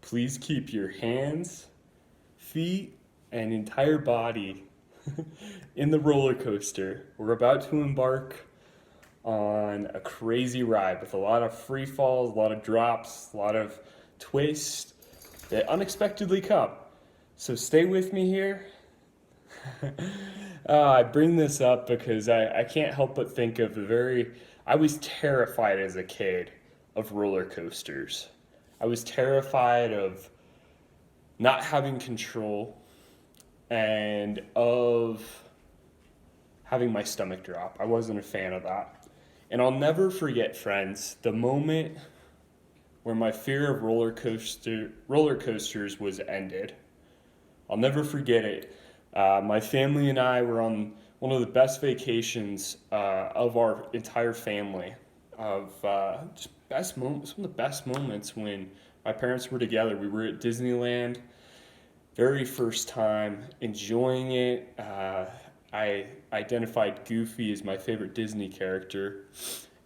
Please keep your hands, feet, and entire body in the roller coaster. We're about to embark on a crazy ride with a lot of free falls, a lot of drops, a lot of twists that unexpectedly come. So stay with me here. I bring this up because I can't help but think of I was terrified as a kid of roller coasters. I was terrified of not having control and of having my stomach drop. I wasn't a fan of that. And I'll never forget, friends, the moment where my fear of roller coasters was ended. I'll never forget it. My family and I were on one of the best vacations of our entire family. Just best moments, some of the best moments when my parents were together. We were at Disneyland, very first time, enjoying it. I identified Goofy as my favorite Disney character,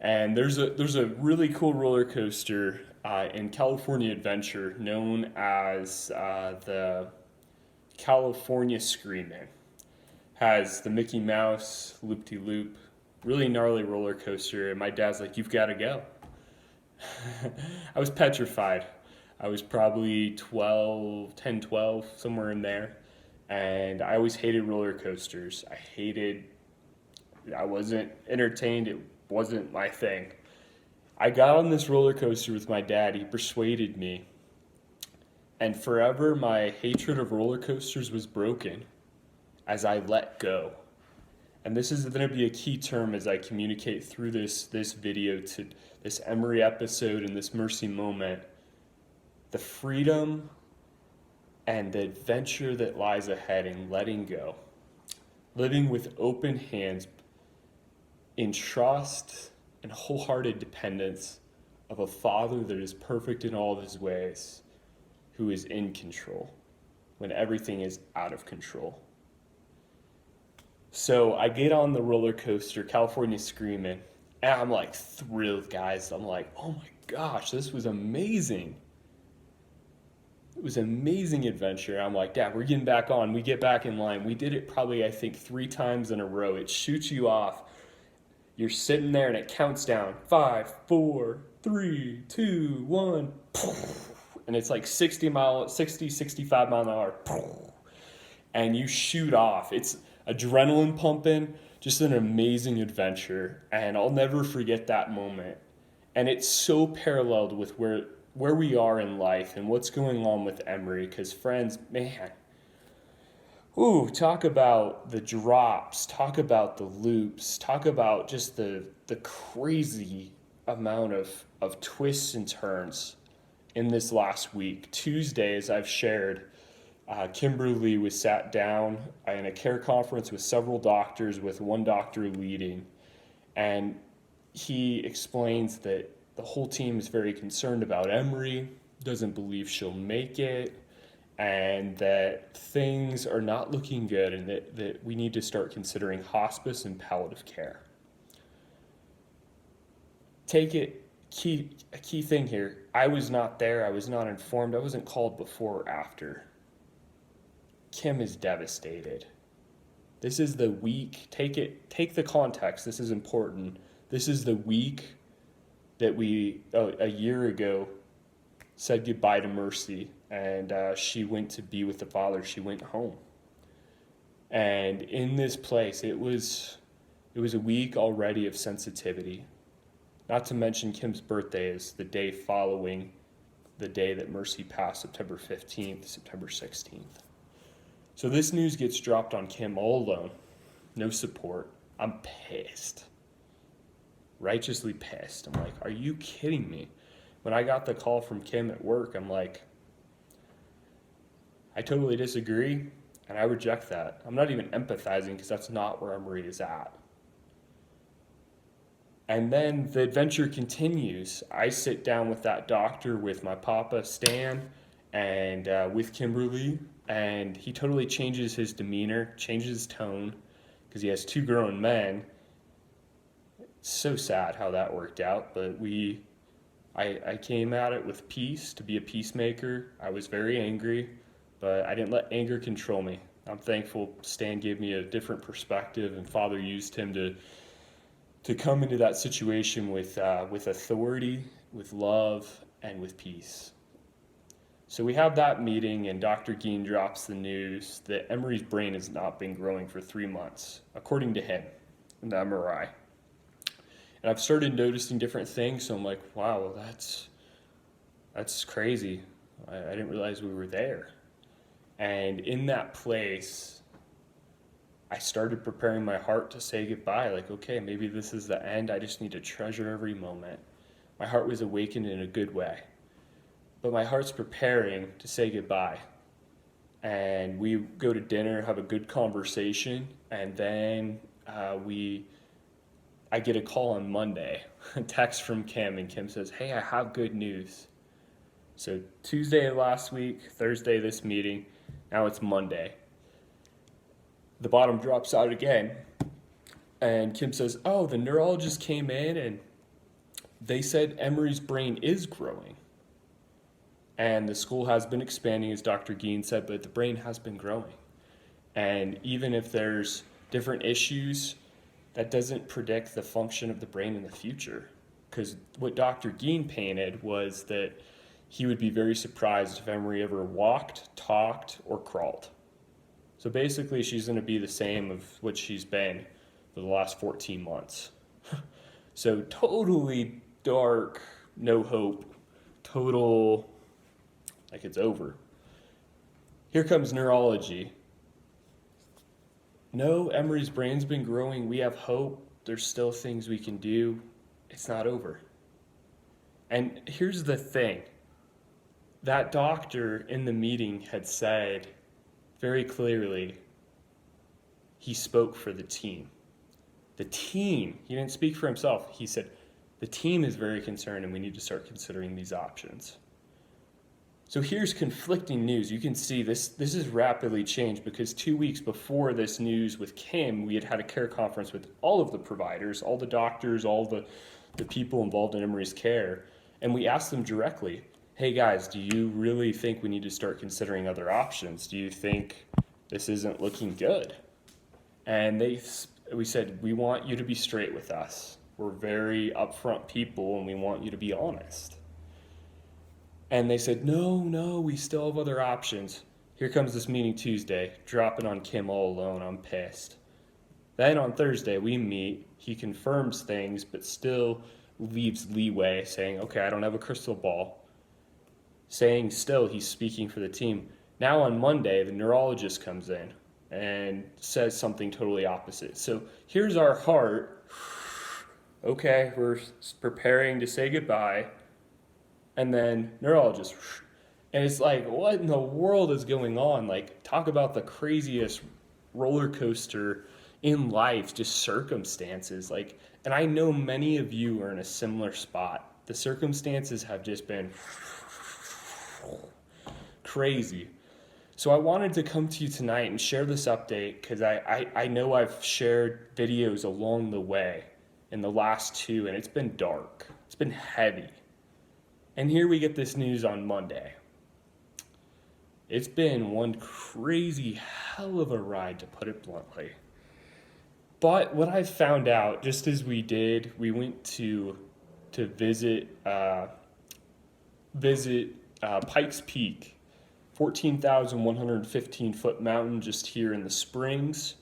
and there's a really cool roller coaster in California Adventure known as the California Screamin'. Has the Mickey Mouse loop-de-loop, really gnarly roller coaster, and my dad's like, "You've got to go." I was petrified. I was probably 12, 10, 12, somewhere in there. And I always hated roller coasters. I wasn't entertained. It wasn't my thing. I got on this roller coaster with my dad. He persuaded me. And forever, my hatred of roller coasters was broken as I let go. And this is going to be a key term as I communicate through this video to this Emery episode and this mercy moment. The freedom and the adventure that lies ahead in letting go. Living with open hands in trust and wholehearted dependence of a Father that is perfect in all of his ways, who is in control when everything is out of control. So I get on the roller coaster, California Screamin', and I'm like thrilled, guys. I'm like, oh my gosh, this was amazing. It was an amazing adventure. I'm like, Dad, we're getting back on. We get back in line. We did it probably, I think, 3 times in a row. It shoots you off. You're sitting there and it counts down. 5, 4, 3, 2, 1. And it's like 65 mile an hour. And you shoot off. It's adrenaline pumping, just an amazing adventure. And I'll never forget that moment. And it's so paralleled with where we are in life and what's going on with Emery. Because friends, man, talk about the drops, talk about the loops, talk about just the crazy amount of twists and turns in this last week. Tuesday, as I've shared, Kimberly was sat down in a care conference with several doctors, with one doctor leading, and he explains that the whole team is very concerned about Emery, doesn't believe she'll make it, and that things are not looking good, and that we need to start considering hospice and palliative care. A key thing here, I was not there, I was not informed, I wasn't called before or after. Kim is devastated. This is the week, take the context, this is important. This is the week that we, a year ago, said goodbye to Mercy, and she went to be with the Father. She went home. And in this place, it was a week already of sensitivity. Not to mention Kim's birthday is the day following the day that Mercy passed, September 15th, September 16th. So this news gets dropped on Kim all alone. No support. I'm pissed. Righteously pissed. I'm like, are you kidding me? When I got the call from Kim at work, I'm like, I totally disagree, and I reject that. I'm not even empathizing because that's not where Emery is at. And then the adventure continues. I sit down with that doctor, with my papa, Stan, and with Kimberly, and he totally changes his demeanor, changes his tone, because he has 2 grown men. It's so sad how that worked out, but I came at it with peace, to be a peacemaker. I was very angry, but I didn't let anger control me. I'm thankful Stan gave me a different perspective, and Father used him to come into that situation with authority, with love, and with peace. So we have that meeting, and Dr. Geen drops the news that Emery's brain has not been growing for 3 months, according to him, in the MRI. And I've started noticing different things, so I'm like, wow, that's crazy. I didn't realize we were there. And in that place, I started preparing my heart to say goodbye. Like, okay, maybe this is the end. I just need to treasure every moment. My heart was awakened in a good way. But my heart's preparing to say goodbye. And we go to dinner, have a good conversation, and then I get a call on Monday, a text from Kim, and Kim says, hey, I have good news. So Tuesday last week, Thursday this meeting, now it's Monday. The bottom drops out again, and Kim says, oh, the neurologist came in and they said Emery's brain is growing. And the school has been expanding, as Dr. Geen said, but the brain has been growing. And even if there's different issues, that doesn't predict the function of the brain in the future. Because what Dr. Geen painted was that he would be very surprised if Emery ever walked, talked, or crawled. So basically, she's going to be the same of what she's been for the last 14 months. So totally dark, no hope, total, like it's over. Here comes neurology. No, Emery's brain's been growing. We have hope. There's still things we can do. It's not over. And here's the thing. That doctor in the meeting had said very clearly, he spoke for the team. The team, he didn't speak for himself. He said, the team is very concerned and we need to start considering these options. So here's conflicting news. You can see this has rapidly changed because 2 weeks before this news with Kim, we had a care conference with all of the providers, all the doctors, all the people involved in Emery's care. And we asked them directly, hey guys, do you really think we need to start considering other options? Do you think this isn't looking good? And we said, we want you to be straight with us. We're very upfront people and we want you to be honest. And they said, no, we still have other options. Here comes this meeting Tuesday, dropping on Kim all alone. I'm pissed. Then on Thursday, we meet. He confirms things, but still leaves leeway, saying, okay, I don't have a crystal ball. Saying still he's speaking for the team. Now on Monday, the neurologist comes in and says something totally opposite. So here's our heart. Okay, we're preparing to say goodbye. And then neurologist. And it's like, what in the world is going on? Like, talk about the craziest roller coaster in life, just circumstances. Like, and I know many of you are in a similar spot. The circumstances have just been crazy. So I wanted to come to you tonight and share this update because I know I've shared videos along the way in the last two, and it's been dark. It's been heavy. And here we get this news on Monday. It's been one crazy hell of a ride, to put it bluntly. But what I found out, just as we went to visit Pikes Peak, 14,115-foot mountain just here in the Springs.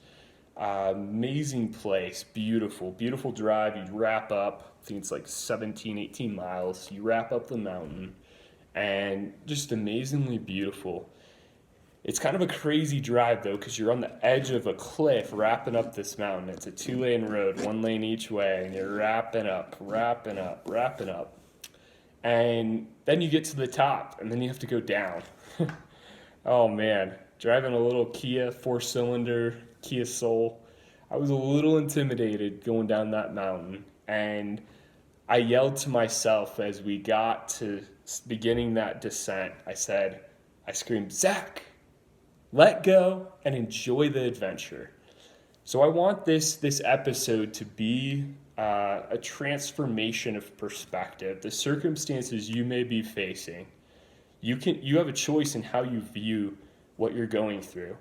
Amazing place, beautiful drive. You wrap up, I think it's like 17, 18 miles. You wrap up the mountain and just amazingly beautiful. It's kind of a crazy drive though, because you're on the edge of a cliff wrapping up this mountain. It's a 2-lane road, 1 lane each way, and you're wrapping up. And then you get to the top, and then you have to go down. Oh man, driving a little Kia 4-cylinder Kia Soul, I was a little intimidated going down that mountain, and I yelled to myself as we got to beginning that descent. I screamed, Zach, let go and enjoy the adventure. So I want this episode to be a transformation of perspective. The circumstances you may be facing, you have a choice in how you view what you're going through.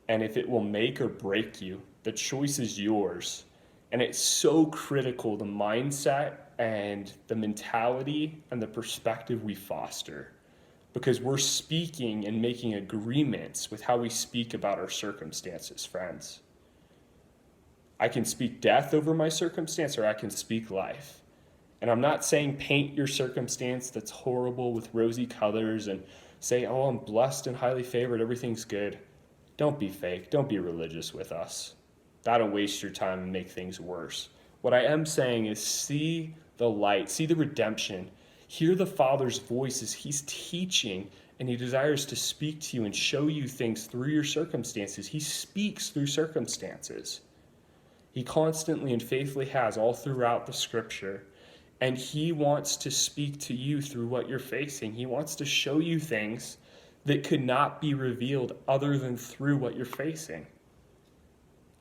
And if it will make or break you, the choice is yours. And it's so critical, the mindset and the mentality and the perspective we foster, because we're speaking and making agreements with how we speak about our circumstances, friends. I can speak death over my circumstance, or I can speak life. And I'm not saying paint your circumstance that's horrible with rosy colors and say, oh, I'm blessed and highly favored, everything's good. Don't be fake. Don't be religious with us. That'll waste your time and make things worse. What I am saying is see the light, see the redemption, hear the Father's voice as He's teaching, and He desires to speak to you and show you things through your circumstances. He speaks through circumstances. He constantly and faithfully has all throughout the Scripture. And He wants to speak to you through what you're facing. He wants to show you things that could not be revealed other than through what you're facing.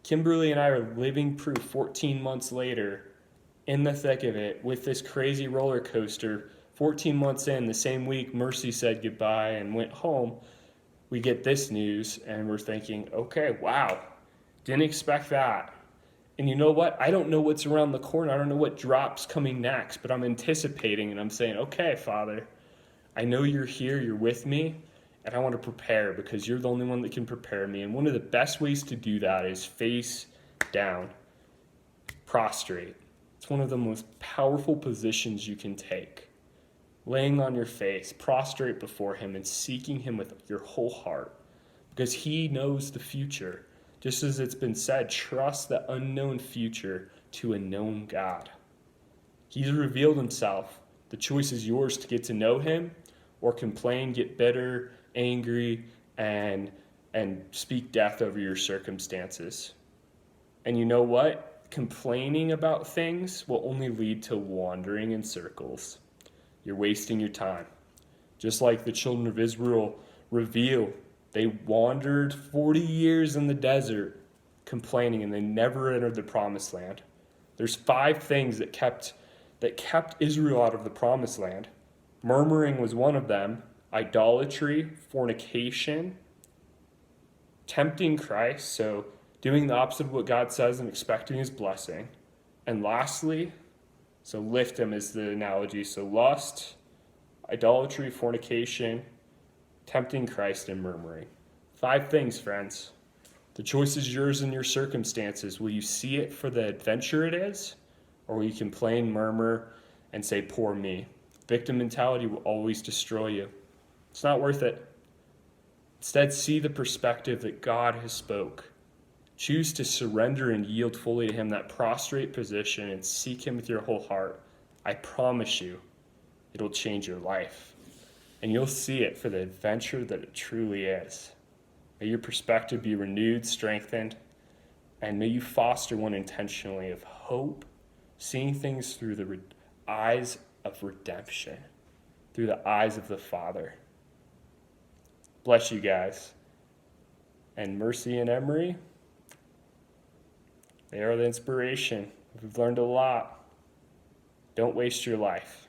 Kimberly and I are living proof 14 months later, in the thick of it, with this crazy roller coaster. 14 months in, the same week Mercy said goodbye and went home, we get this news and we're thinking, okay, wow, didn't expect that. And you know what? I don't know what's around the corner. I don't know what drop's coming next, but I'm anticipating and I'm saying, okay, Father, I know you're here, you're with me, and I want to prepare because you're the only one that can prepare me. And one of the best ways to do that is face down, prostrate. It's one of the most powerful positions you can take. Laying on your face, prostrate before Him and seeking Him with your whole heart because He knows the future. Just as it's been said, trust the unknown future to a known God. He's revealed Himself. The choice is yours to get to know Him or complain, get bitter, angry, and speak death over your circumstances. And you know what? Complaining about things will only lead to wandering in circles. You're wasting your time. Just like the children of Israel reveal, they wandered 40 years in the desert complaining, and they never entered the promised land. There's 5 things that kept Israel out of the promised land. Murmuring was one of them. Idolatry, fornication, tempting Christ, so doing the opposite of what God says and expecting His blessing. And lastly, so lift Him is the analogy. So lust, idolatry, fornication, tempting Christ, and murmuring. 5 things, friends. The choice is yours in your circumstances. Will you see it for the adventure it is? Or will you complain, murmur, and say, poor me? Victim mentality will always destroy you. It's not worth it. Instead, see the perspective that God has spoke. Choose to surrender and yield fully to Him, that prostrate position, and seek Him with your whole heart. I promise you, it'll change your life. And you'll see it for the adventure that it truly is. May your perspective be renewed, strengthened, and may you foster one intentionally of hope, seeing things through the eyes of redemption, through the eyes of the Father. Bless you guys. And Mercy and Emery, they are the inspiration. We've learned a lot. Don't waste your life.